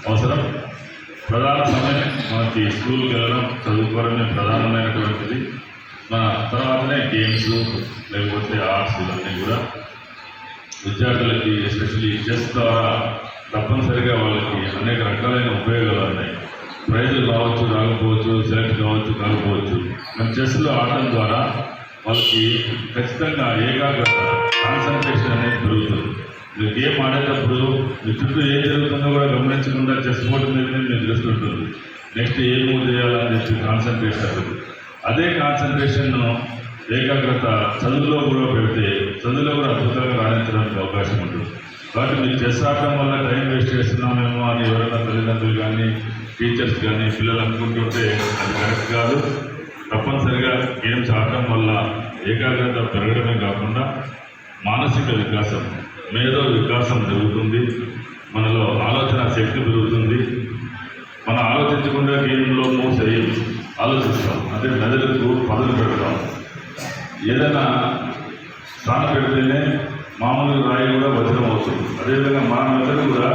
అవసరం. ప్రధాన సమయం మనకి స్కూల్కి వెళ్ళడం, చదువుకోవడమే ప్రధానమైనటువంటిది. మన తర్వాతనే గేమ్స్ లేకపోతే ఆర్ట్స్ ఇవన్నీ కూడా విద్యార్థులకి ఎస్పెషల్లీ చెస్ ద్వారా తప్పనిసరిగా వాళ్ళకి అనేక రకాలైన ఉపయోగాలు ఉన్నాయి. ప్రైజులు రావచ్చు, రాకపోవచ్చు, సెలెక్ట్ కావచ్చు, కాకపోవచ్చు. మన చెస్లో ఆడటం ద్వారా వాళ్ళకి ఖచ్చితంగా ఏకాగ్రత, కాన్సన్ట్రేషన్ అనేది పెరుగుతుంది. మీరు గేమ్ ఆడేటప్పుడు మీ చుట్టూ ఏం జరుగుతుందో కూడా గమనించకుండా చెస్ బోర్డు మీదనే మీరు దృష్టి ఉంటుంది. నెక్స్ట్ ఏ మూవ్ చేయాలని చెప్పి కాన్సన్ట్రేషన్ అవుతుంది. అదే కాన్సన్ట్రేషన్, ఏకాగ్రత చదువులో కూడా పెడితే చదువులో కూడా అద్భుతంగా రాణించడానికి అవకాశం ఉంటుంది. కాబట్టి మీరు చెస్ ఆడటం వల్ల టైం వేస్ట్ చేస్తున్నామేమో అని ఎవరైనా తల్లిదండ్రులు కానీ టీచర్స్ కానీ పిల్లలు అనుకుంటుంటే అది కరెక్ట్ కాదు. తప్పనిసరిగా గేమ్స్ ఆడటం వల్ల ఏకాగ్రత పెరగడమే కాకుండా మానసిక వికాసం, మేధో వికాసం జరుగుతుంది. మనలో ఆలోచన శక్తి పెరుగుతుంది. మనం ఆలోచించకుండా గేమ్లో మూవ్స్ అయ్యి ఆలోచిస్తాం. అంటే మెదడుకు పదులు పెడతాం. ఏదైనా స్థానం పెడితేనే మామూలు రాయి కూడా వజ్రం అవుతుంది. అదేవిధంగా మన మెదడు కూడా